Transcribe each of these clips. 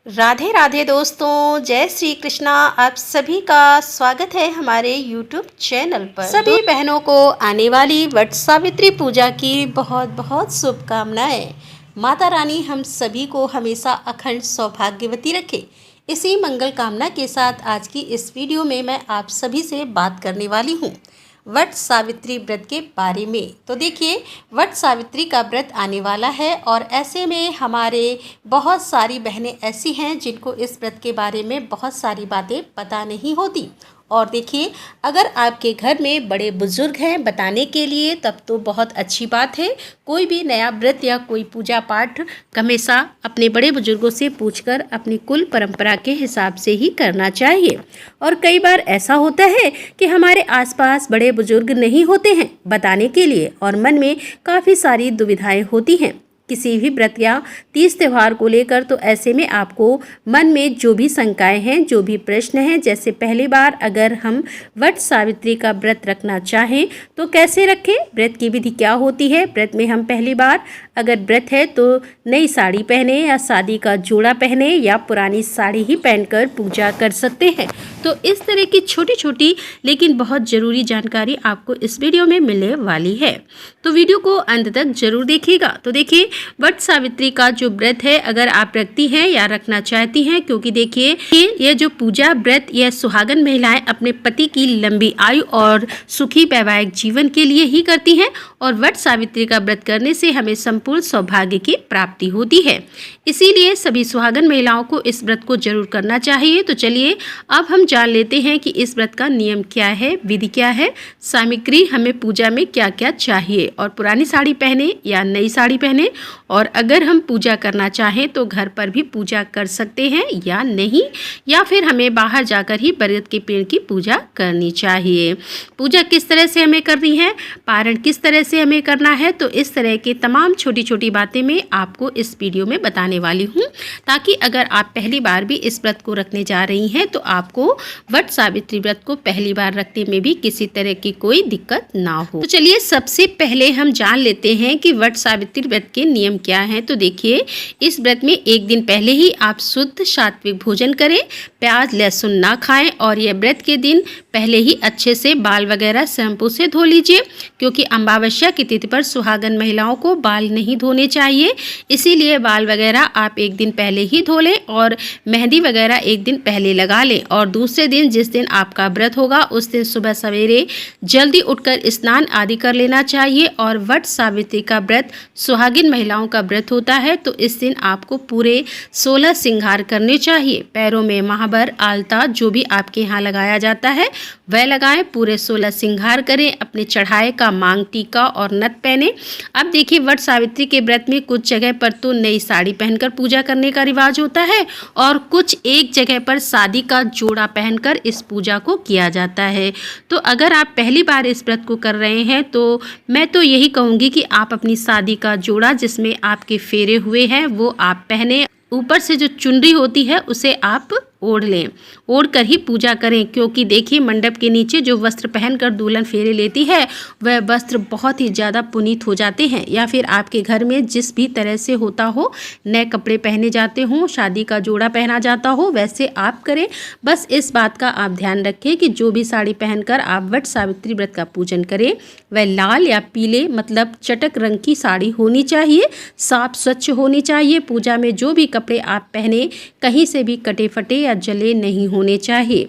राधे राधे दोस्तों, जय श्री कृष्णा। आप सभी का स्वागत है हमारे YouTube चैनल पर। सभी बहनों को आने वाली वट सावित्री पूजा की बहुत बहुत शुभकामनाएं। माता रानी हम सभी को हमेशा अखंड सौभाग्यवती रखे। इसी मंगल कामना के साथ आज की इस वीडियो में मैं आप सभी से बात करने वाली हूँ वट सावित्री व्रत के बारे में। तो देखिए, वट सावित्री का व्रत आने वाला है और ऐसे में हमारे बहुत सारी बहनें ऐसी हैं जिनको इस व्रत के बारे में बहुत सारी बातें पता नहीं होती। और देखिए, अगर आपके घर में बड़े बुजुर्ग हैं बताने के लिए तब तो बहुत अच्छी बात है। कोई भी नया व्रत या कोई पूजा पाठ हमेशा अपने बड़े बुजुर्गों से पूछकर अपनी कुल परंपरा के हिसाब से ही करना चाहिए। और कई बार ऐसा होता है कि हमारे आसपास बड़े बुजुर्ग नहीं होते हैं बताने के लिए और मन में काफ़ी सारी दुविधाएं होती हैं किसी भी व्रत या तीज त्यौहार को लेकर। तो ऐसे में आपको मन में जो भी शंकाएं हैं, जो भी प्रश्न हैं, जैसे पहली बार अगर हम वट सावित्री का व्रत रखना चाहें तो कैसे रखें, व्रत की विधि क्या होती है, व्रत में हम पहली बार अगर व्रत है तो नई साड़ी पहने या शादी का जोड़ा पहने या पुरानी साड़ी ही पहनकर पूजा कर सकते हैं। तो इस तरह की छोटी छोटी लेकिन बहुत ज़रूरी जानकारी आपको इस वीडियो में मिलने वाली है, तो वीडियो को अंत तक जरूर देखिएगा। तो देखिए, वट सावित्री का जो व्रत है अगर आप रखती हैं या रखना चाहती हैं, क्योंकि देखिए ये जो पूजा व्रत यह सुहागन महिलाएं अपने पति की लंबी आयु और सुखी वैवाहिक जीवन के लिए ही करती हैं और वट सावित्री का व्रत करने से हमें संपूर्ण सौभाग्य की प्राप्ति होती है। इसीलिए सभी सुहागन महिलाओं को इस व्रत को जरूर करना चाहिए। तो चलिए अब हम जान लेते हैं कि इस व्रत का नियम क्या है, विधि क्या है, सामग्री हमें पूजा में क्या क्या चाहिए और पुरानी साड़ी पहने या नई साड़ी पहने, और अगर हम पूजा करना चाहें तो घर पर भी पूजा कर सकते हैं या नहीं, या फिर हमें बाहर जाकर ही बरगद के पेड़ की पूजा करनी चाहिए। पूजा किस तरह से हमें करनी है, पारण किस तरह से हमें करना है, तो इस तरह के तमाम छोटी छोटी बातें मैं आपको इस वीडियो में बताने वाली हूँ, ताकि अगर आप पहली बार भी इस व्रत को रखने जा रही हैं तो आपको वट सावित्री व्रत को पहली बार रखने में भी किसी तरह की कोई दिक्कत ना हो। तो चलिए सबसे पहले हम जान लेते हैं कि वट सावित्री व्रत के नियम क्या हैं। तो देखिए, इस व्रत में एक दिन पहले ही आप शुद्ध सात्विक भोजन करें, प्याज लहसुन ना खाएं और यह व्रत के दिन पहले ही अच्छे से बाल वगैरह शैम्पू से धो लीजिए, क्योंकि अमावस्या की तिथि पर सुहागन महिलाओं को बाल नहीं धोने चाहिए। इसीलिए बाल वगैरह आप एक दिन पहले ही धो लें और मेहंदी वगैरह एक दिन पहले लगा लें। और दूसरे दिन जिस दिन आपका व्रत होगा उस दिन सुबह सवेरे जल्दी उठकर स्नान आदि कर लेना चाहिए। और वट सावित्री का व्रत सुहागिन महिलाओं का व्रत होता है, तो इस दिन आपको पूरे 16 श्रृंगार करने चाहिए। पैरों में महावर, आलता जो भी आपके यहाँ लगाया जाता है वह लगाएं, पूरे 16 श्रृंगार करें, अपने चढ़ाए का मांग टीका और नथ पहने। अब देखिए, वट सावित्री के व्रत में कुछ जगह पर तो नई साड़ी पहनकर पूजा करने का रिवाज होता है और कुछ एक जगह पर शादी का जोड़ा पहनकर इस पूजा को किया जाता है। तो अगर आप पहली बार इस व्रत को कर रहे हैं तो मैं तो यही कहूँगी कि आप अपनी शादी का जोड़ा जिसमें आपके फेरे हुए हैं वो आप पहने, ऊपर से जो चुनरी होती है उसे आप ओढ़ लें, ओढ़ कर ही पूजा करें। क्योंकि देखिए, मंडप के नीचे जो वस्त्र पहनकर दुल्हन फेरे लेती है वह वस्त्र बहुत ही ज़्यादा पुनीत हो जाते हैं, या फिर आपके घर में जिस भी तरह से होता हो, नए कपड़े पहने जाते हों, शादी का जोड़ा पहना जाता हो, वैसे आप करें। बस इस बात का आप ध्यान रखें कि जो भी साड़ी पहनकर आप वट सावित्री व्रत का पूजन करें वह लाल या पीले मतलब चटक रंग की साड़ी होनी चाहिए, साफ स्वच्छ होनी चाहिए। पूजा में जो भी कपड़े आप पहने कहीं से भी कटे फटे या जले नहीं होने चाहिए।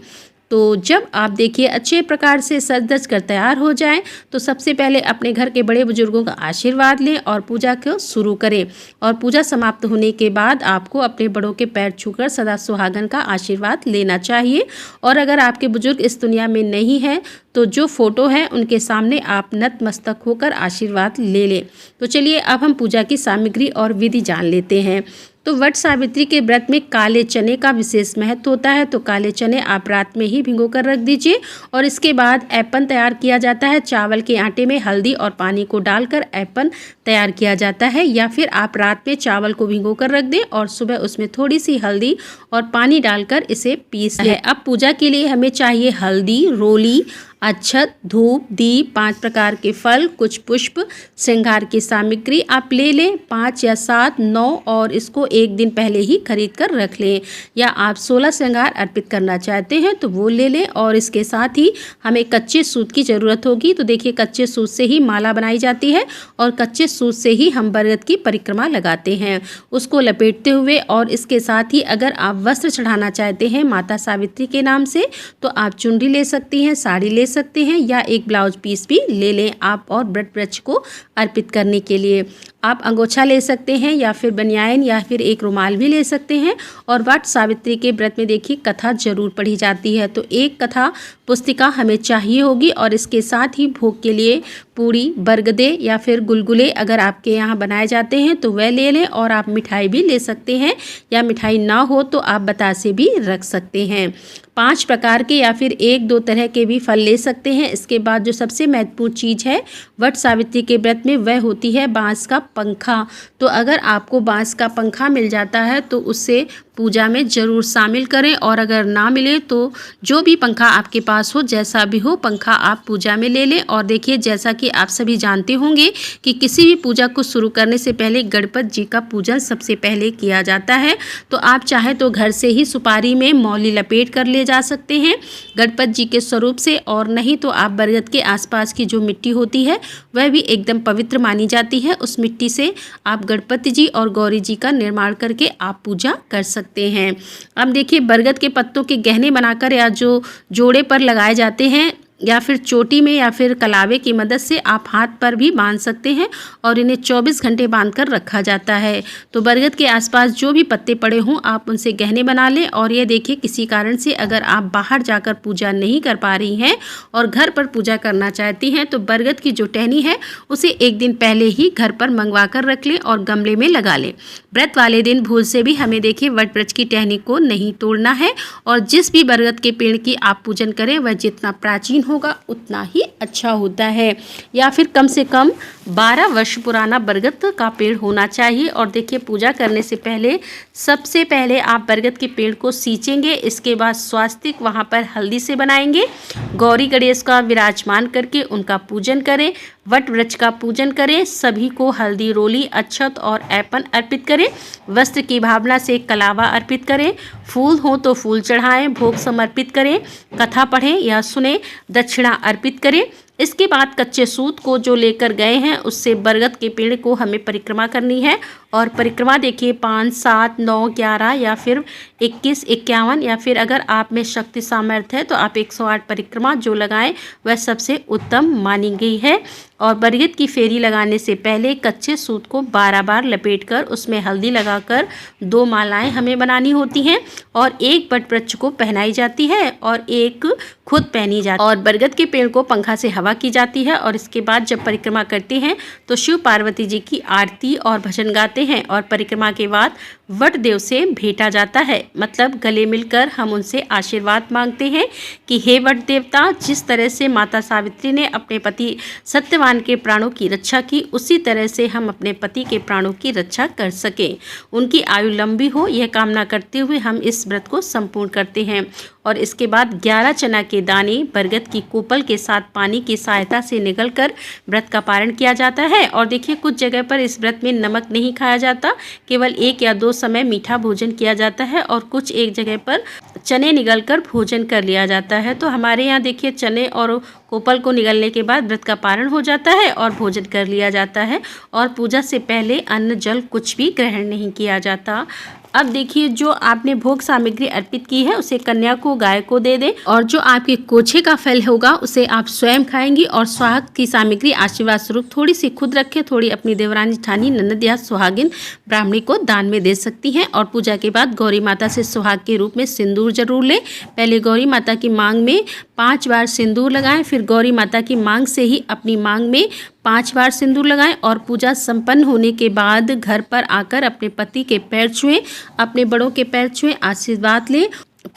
तो जब आप देखिए अच्छे प्रकार से सज धज कर तैयार हो जाएं तो सबसे पहले अपने घर के बड़े बुजुर्गों का आशीर्वाद लें और पूजा को शुरू करें। और पूजा समाप्त होने के बाद आपको अपने बड़ों के पैर छूकर सदा सुहागन का आशीर्वाद लेना चाहिए। और अगर आपके बुजुर्ग इस दुनिया में नहीं हैं तो जो फोटो है उनके सामने आप नतमस्तक होकर आशीर्वाद ले लें। तो चलिए अब हम पूजा की सामग्री और विधि जान लेते हैं। तो वट सावित्री के व्रत में काले चने का विशेष महत्व होता है, तो काले चने आप रात में ही भिगो कर रख दीजिए। और इसके बाद ऐपन तैयार किया जाता है। चावल के आटे में हल्दी और पानी को डालकर ऐपन तैयार किया जाता है, या फिर आप रात में चावल को भिगो कर रख दें और सुबह उसमें थोड़ी सी हल्दी और पानी डालकर इसे पीस लें। अब पूजा के लिए हमें चाहिए हल्दी, रोली, अक्षत, धूप, दीप, 5 प्रकार के फल, कुछ पुष्प, श्रृंगार की सामग्री आप ले लें 5 या 7, 9 और इसको एक दिन पहले ही खरीद कर रख लें। या आप 16 श्रृंगार अर्पित करना चाहते हैं तो वो ले लें। और इसके साथ ही हमें कच्चे सूत की ज़रूरत होगी। तो देखिए कच्चे सूत से ही माला बनाई जाती है और कच्चे सूत से ही हम बरगद की परिक्रमा लगाते हैं, उसको लपेटते हुए। और इसके साथ ही अगर आप वस्त्र चढ़ाना चाहते हैं माता सावित्री के नाम से तो आप चुनरी ले सकती हैं, साड़ी ले सकते हैं या एक ब्लाउज पीस भी ले लें आप। और वट वृक्ष को अर्पित करने के लिए आप अंगोछा ले सकते हैं या फिर बनियान या फिर एक रुमाल भी ले सकते हैं। और वट सावित्री के व्रत में देखिए कथा जरूर पढ़ी जाती है, तो एक कथा पुस्तिका हमें चाहिए होगी। और इसके साथ ही भोग के लिए पूड़ी, बरगदे या फिर गुलगुले अगर आपके यहाँ बनाए जाते हैं तो वह ले लें। और आप मिठाई भी ले सकते हैं या मिठाई ना हो तो आप बतासे भी रख सकते हैं। 5 प्रकार के या फिर 1-2 तरह के भी फल ले सकते हैं। इसके बाद जो सबसे महत्वपूर्ण चीज़ है वट सावित्री के व्रत में वह होती है बांस का पंखा। तो अगर आपको बांस का पंखा मिल जाता है तो उससे पूजा में ज़रूर शामिल करें। और अगर ना मिले तो जो भी पंखा आपके पास हो, जैसा भी हो पंखा आप पूजा में ले लें। और देखिए जैसा कि आप सभी जानते होंगे कि किसी भी पूजा को शुरू करने से पहले गणपति जी का पूजन सबसे पहले किया जाता है। तो आप चाहे तो घर से ही सुपारी में मौली लपेट कर ले जा सकते हैं गणपति जी के स्वरूप से। और नहीं तो आप बरगद के आसपास की जो मिट्टी होती है वह भी एकदम पवित्र मानी जाती है, उस मिट्टी से आप गणपति जी और गौरी जी का निर्माण करके आप पूजा कर सकते हैं। अब देखिए बरगद के पत्तों के गहने बनाकर या जो जोड़े पर लगाए जाते हैं या फिर चोटी में या फिर कलावे की मदद से आप हाथ पर भी बांध सकते हैं और इन्हें 24 घंटे बांध कर रखा जाता है। तो बरगद के आसपास जो भी पत्ते पड़े हों आप उनसे गहने बना लें। और ये देखिए किसी कारण से अगर आप बाहर जाकर पूजा नहीं कर पा रही हैं और घर पर पूजा करना चाहती हैं तो बरगद की जो टहनी है उसे एक दिन पहले ही घर पर मंगवा कर रख लें और गमले में लगा लें। व्रत वाले दिन भूल से भी हमें देखिए वट वृक्ष की टहनी को नहीं तोड़ना है। और जिस भी बरगद के पेड़ की आप पूजन करें वह जितना प्राचीन होगा उतना ही अच्छा होता है। या फिर कम से कम 12 वर्ष पुराना बरगद का पेड़ होना चाहिए। और देखिए पूजा करने से पहले सबसे पहले आप बरगद के पेड़ को सींचेंगे, इसके बाद स्वास्तिक वहाँ पर हल्दी से बनाएंगे, गौरी गणेश का विराजमान करके उनका पूजन करें, वट वृक्ष का पूजन करें, सभी को हल्दी, रोली, अक्षत और ऐपन अर्पित करें, वस्त्र की भावना से कलावा अर्पित करें, फूल हो तो फूल चढ़ाएं, भोग समर्पित करें, कथा पढ़ें या सुने, दक्षिणा अर्पित करें। इसके बाद कच्चे सूत को जो लेकर गए हैं उससे बरगद के पेड़ को हमें परिक्रमा करनी है। और परिक्रमा देखिए 5, 7, 9, 11 या फिर 21, 51 या फिर अगर आप में शक्ति सामर्थ्य है तो आप 108 परिक्रमा जो लगाएं वह सबसे उत्तम मानी गई है। और बरगद की फेरी लगाने से पहले कच्चे सूत को 12 बार लपेटकर उसमें हल्दी लगाकर 2 मालाएं हमें बनानी होती हैं और एक वट वृक्ष को पहनाई जाती है और एक खुद पहनी जाती है। और बरगद के पेड़ को पंखा से हवा की जाती है। और इसके बाद जब परिक्रमा करते हैं तो शिव पार्वती जी की आरती और भजन गाते हैं। और परिक्रमा के बाद वट देव से भेंटा जाता है, मतलब गले मिलकर हम उनसे आशीर्वाद मांगते हैं कि हे वट देवता, जिस तरह से माता सावित्री ने अपने पति सत्यवान के प्राणों की रक्षा की उसी तरह से हम अपने पति के प्राणों की रक्षा कर सकें, उनकी आयु लंबी हो, यह कामना करते हुए हम इस व्रत को संपूर्ण करते हैं। और इसके बाद 11 चना के दाने बरगद की कोपल के साथ पानी की सहायता से निगलकर व्रत का पारण किया जाता है। और देखिए कुछ जगह पर इस व्रत में नमक नहीं खाया जाता, केवल 1 या 2 समय मीठा भोजन किया जाता है और कुछ एक जगह पर चने निगलकर भोजन कर लिया जाता है। तो हमारे यहाँ देखिए चने और कोपल को निगलने के बाद व्रत का पारण हो जाता है और भोजन कर लिया जाता है। और पूजा से पहले अन्न जल कुछ भी ग्रहण नहीं किया जाता। अब देखिए जो आपने भोग सामग्री अर्पित की है उसे कन्या को, गाय को दे दें। और जो आपके कोछे का फल होगा उसे आप स्वयं खाएंगी। और सुहाग की सामग्री आशीर्वाद स्वरूप थोड़ी सी खुद रखें, थोड़ी अपनी देवरानी, ठानी, ननद या सुहागिन ब्राह्मणी को दान में दे सकती हैं। और पूजा के बाद गौरी माता से सुहाग के रूप में सिंदूर जरूर लें। पहले गौरी माता की मांग में 5 बार सिंदूर लगाएं, फिर गौरी माता की मांग से ही अपनी मांग में 5 बार सिंदूर लगाएं। और पूजा संपन्न होने के बाद घर पर आकर अपने पति के पैर छुएं, अपने बड़ों के पैर छुएं, आशीर्वाद लें।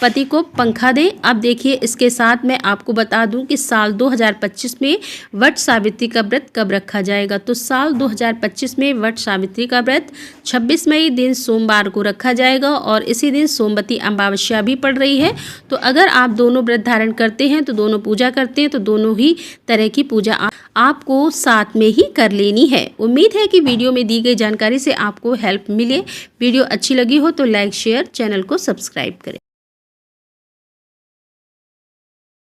पति को पंखा दें। अब देखिए, इसके साथ मैं आपको बता दूं कि साल 2025 में वट सावित्री का व्रत कब रखा जाएगा। तो साल 2025 में वट सावित्री का व्रत 26 मई दिन सोमवार को रखा जाएगा और इसी दिन सोमवती अमावस्या भी पड़ रही है। तो अगर आप दोनों व्रत धारण करते हैं, तो दोनों पूजा करते हैं, तो दोनों ही तरह की पूजा आपको साथ में ही कर लेनी है। उम्मीद है कि वीडियो में दी गई जानकारी से आपको हेल्प मिले। वीडियो अच्छी लगी हो तो लाइक शेयर, चैनल को सब्सक्राइब करें।